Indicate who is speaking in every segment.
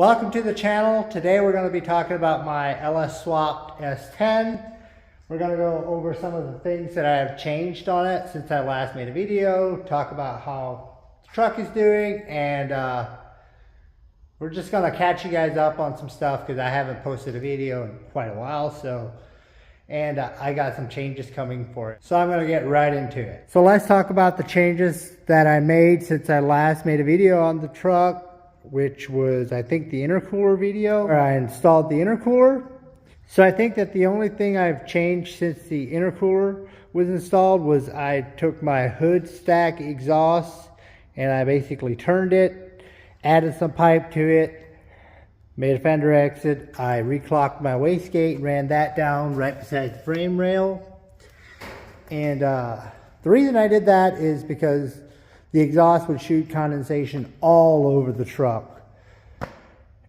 Speaker 1: Welcome to the channel. Today we're going to be talking about my LS swapped S10. We're going to go over some of the things that I have changed on it since I last made a video, talk about how the truck is doing, and we're just going to catch you guys up on some stuff because I haven't posted a video in quite a while. And I got some changes coming for it. So I'm going to get right into it. So let's talk about the changes that I made since I last made a video on the truck, which was, I think, the intercooler video, where I installed the intercooler. So I think that the only thing I've changed since the intercooler was installed was I took my hood stack exhaust and I basically turned it, added some pipe to it, made a fender exit. I reclocked my wastegate, ran that down right beside the frame rail. And the reason I did that is because the exhaust would shoot condensation all over the truck.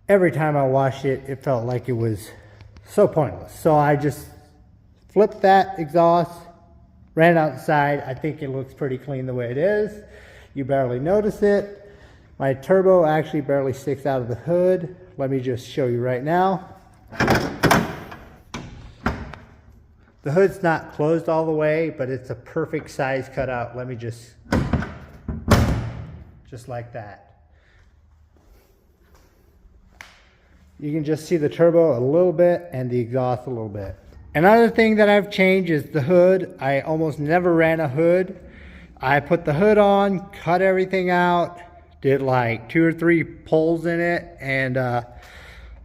Speaker 1: Every time I washed it, it felt like it was so pointless. So I just flipped that exhaust, ran it outside. I think it looks pretty clean the way it is. You barely notice it. My turbo actually barely sticks out of the hood. Let me just show you right now. The hood's not closed all the way, but it's a perfect size cutout. Let me just like that. You can just see the turbo a little bit and the exhaust a little bit. Another thing that I've changed is the hood. I almost never ran a hood. I put the hood on, cut everything out, did like 2 or 3 pulls in it, and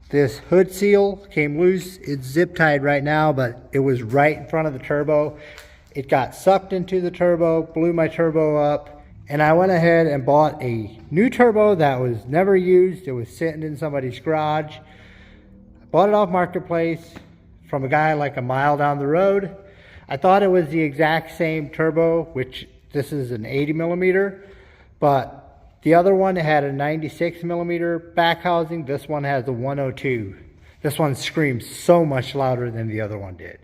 Speaker 1: this hood seal came loose. It's zip tied right now, but it was right in front of the turbo. It got sucked into the turbo, blew my turbo up. And I went ahead and bought a new turbo that was never used. It was sitting in somebody's garage. I bought it off Marketplace from a guy like a mile down the road. I thought it was the exact same turbo, which this is an 80 millimeter, but the other one had a 96 millimeter back housing. This one has a 102. This one screams so much louder than the other one did.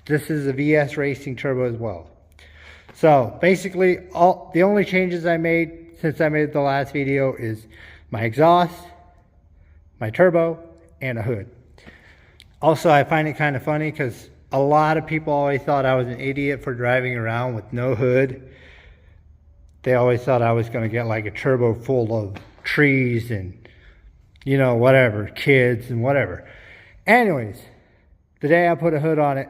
Speaker 1: This is a VS Racing turbo as well. So basically, the only changes I made since I made the last video is my exhaust, my turbo, and a hood. Also, I find it kind of funny because a lot of people always thought I was an idiot for driving around with no hood. They always thought I was going to get like a turbo full of trees and, you know, whatever, kids and whatever. Anyways, the day I put a hood on it,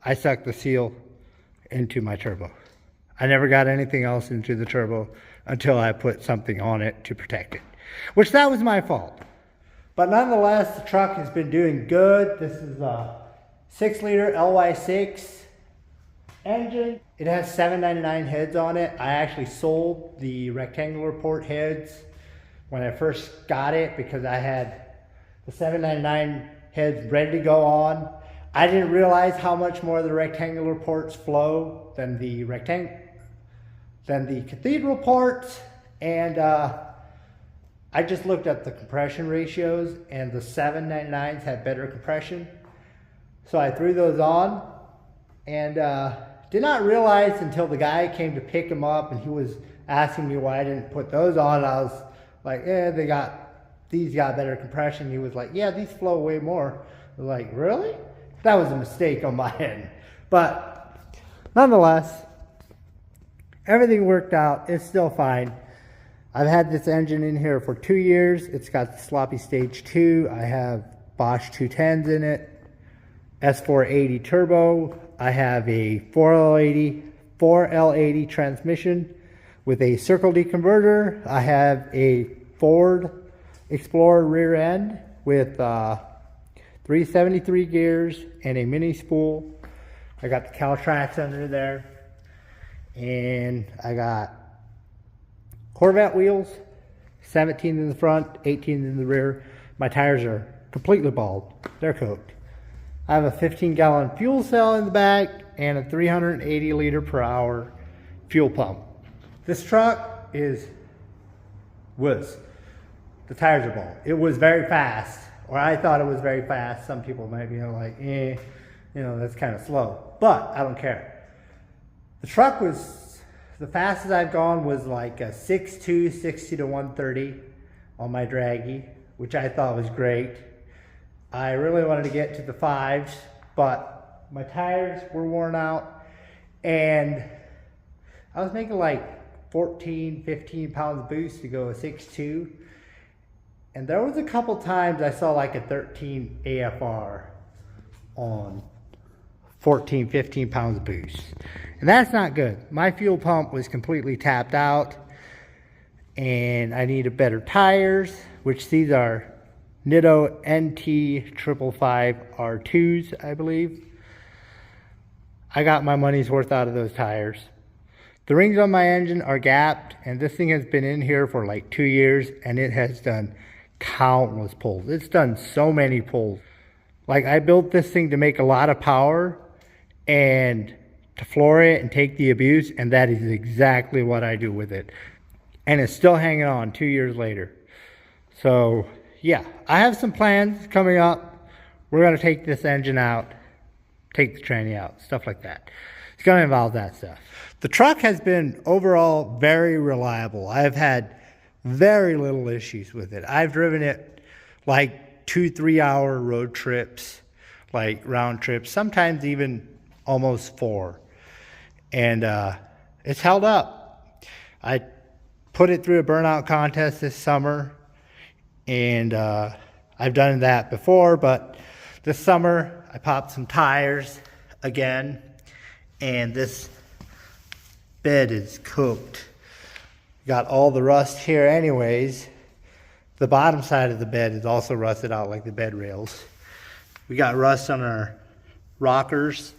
Speaker 1: I sucked the seal into my turbo. I never got anything else into the turbo until I put something on it to protect it, which that was my fault. But nonetheless, the truck has been doing good. This is a 6-liter LY6 engine. It has 799 heads on it. I actually sold the rectangular port heads when I first got it because I had the 799 heads ready to go on. I didn't realize how much more the rectangular ports flow than the cathedral ports, and I just looked at the compression ratios, and the 799s had better compression, so I threw those on, and did not realize until the guy came to pick them up, and he was asking me why I didn't put those on. I was like, these got better compression. He was like, yeah, these flow way more. I was like, really? That was a mistake on my end. But nonetheless, everything worked out. It's still fine. I've had this engine in here for 2 years. It's got the sloppy stage 2. I have Bosch 210s in it. S480 turbo. I have a 4L80 transmission with a Circle D converter. I have a Ford Explorer rear end with 373 gears and a mini spool. I got the Caltrax under there, and I got Corvette wheels, 17 in the front, 18 in the rear. My tires are completely bald. They're coked. I have a 15-gallon fuel cell in the back and a 380 liter per hour fuel pump. This truck was, the tires are bald. It was very fast. Or I thought it was very fast. Some people might be like, that's kind of slow. But I don't care. The truck was, the fastest I've gone was like a 6.2, 60 to 130 on my draggy. which I thought was great. I really wanted to get to the 5s, but my tires were worn out, and I was making like 14, 15 pounds boost to go a 6.2. And there was a couple times I saw like a 13 AFR on 14, 15 pounds boost. And that's not good. My fuel pump was completely tapped out, and I needed better tires, which these are Nitto NT 555 R2s, I believe. I got my money's worth out of those tires. The rings on my engine are gapped, and this thing has been in here for like 2 years, and it has done countless pulls. It's done so many pulls. Like, I built this thing to make a lot of power and to floor it and take the abuse, and that is exactly what I do with it. And it's still hanging on 2 years later. So yeah, I have some plans coming up. We're going to take this engine out, take the tranny out, stuff like that. It's going to involve that stuff. The truck has been overall very reliable. I've had very little issues with it. I've driven it like 2-3 hour road trips, like round trips, sometimes even almost 4. And it's held up. I put it through a burnout contest this summer, and I've done that before, but this summer I popped some tires again, and this bed is cooked. Got all the rust here anyways. The bottom side of the bed is also rusted out like the bed rails. We got rust on our rockers,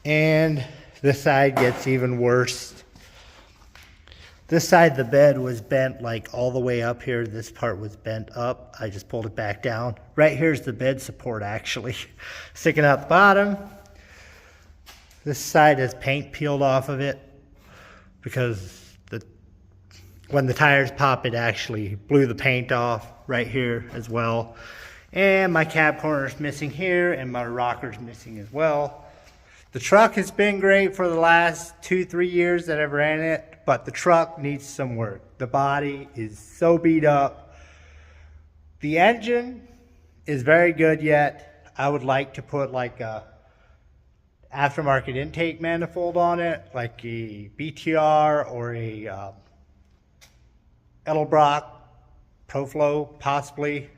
Speaker 1: and this side gets even worse. This side of the bed was bent like all the way up here. This part was bent up. I just pulled it back down. Right here's the bed support actually sticking out the bottom. This side has paint peeled off of it because when the tires pop, it actually blew the paint off right here as well. And my cab corner is missing here, and my rocker's missing as well. The truck has been great for the last 2-3 years that I've ran it, but the truck needs some work. The body is so beat up. The engine is very good yet. I would like to put like a aftermarket intake manifold on it, like a BTR or a Edelbrock ProFlow possibly,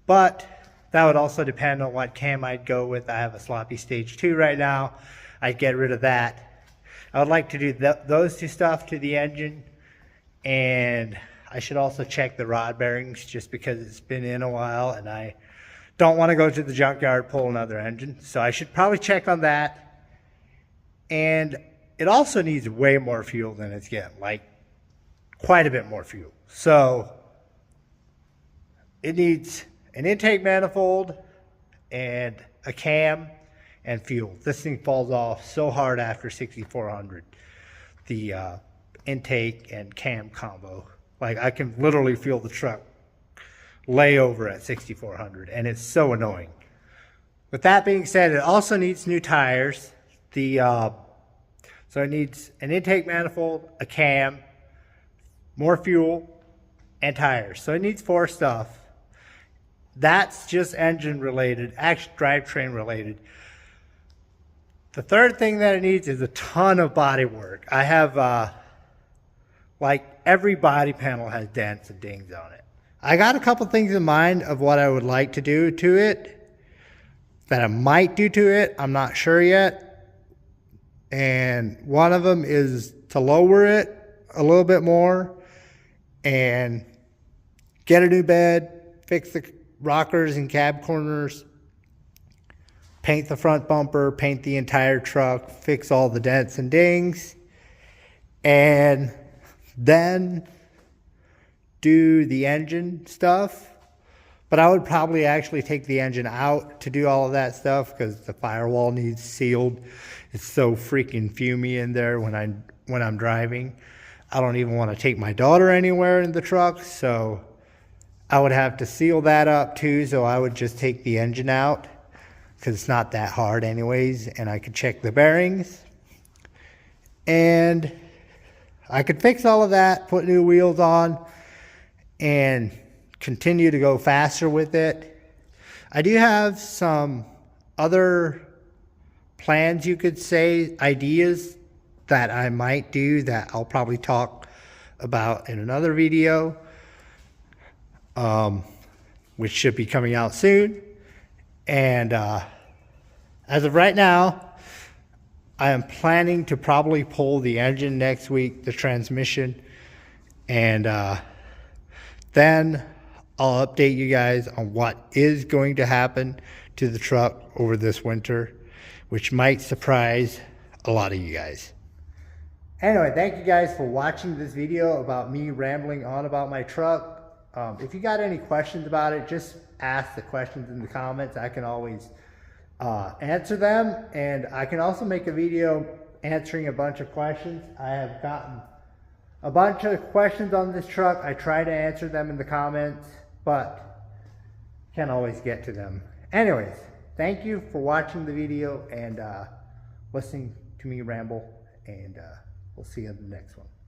Speaker 1: but that would also depend on what cam I'd go with. I have a sloppy stage 2 right now. I'd get rid of that. I would like to do those two stuff to the engine, and I should also check the rod bearings just because it's been in a while and I don't want to go to the junkyard, pull another engine. So I should probably check on that. And it also needs way more fuel than it's getting, like quite a bit more fuel. So it needs an intake manifold and a cam and fuel. This thing falls off so hard after 6,400, the intake and cam combo. Like, I can literally feel the truck lay over at 6,400, and it's so annoying. With that being said, it also needs new tires. So it needs an intake manifold, a cam, more fuel, and tires. So it needs 4 stuff. That's just engine related, actually drivetrain related. The third thing that it needs is a ton of body work. I have, like every body panel has dents and dings on it. I got a couple things in mind of what I would like to do to it, that I might do to it. I'm not sure yet. And one of them is to lower it a little bit more and get a new bed, fix the rockers and cab corners, paint the front bumper, paint the entire truck, fix all the dents and dings, and then do the engine stuff. But I would probably actually take the engine out to do all of that stuff because the firewall needs sealed. It's so freaking fumey in there when I'm driving. I don't even want to take my daughter anywhere in the truck, so I would have to seal that up too. So I would just take the engine out because it's not that hard anyways, and I could check the bearings. And I could fix all of that, put new wheels on, and continue to go faster with it. I do have some other plans, you could say, ideas that I might do that I'll probably talk about in another video, which should be coming out soon. And as of right now, I am planning to probably pull the engine next week, the transmission, and then I'll update you guys on what is going to happen to the truck over this winter, which might surprise a lot of you guys. Anyway, thank you guys for watching this video about me rambling on about my truck. If you got any questions about it, just ask the questions in the comments. I can always answer them, and I can also make a video answering a bunch of questions. I have gotten a bunch of questions on this truck. I try to answer them in the comments, but can't always get to them. Anyways, thank you for watching the video and listening to me ramble, and we'll see you in the next one.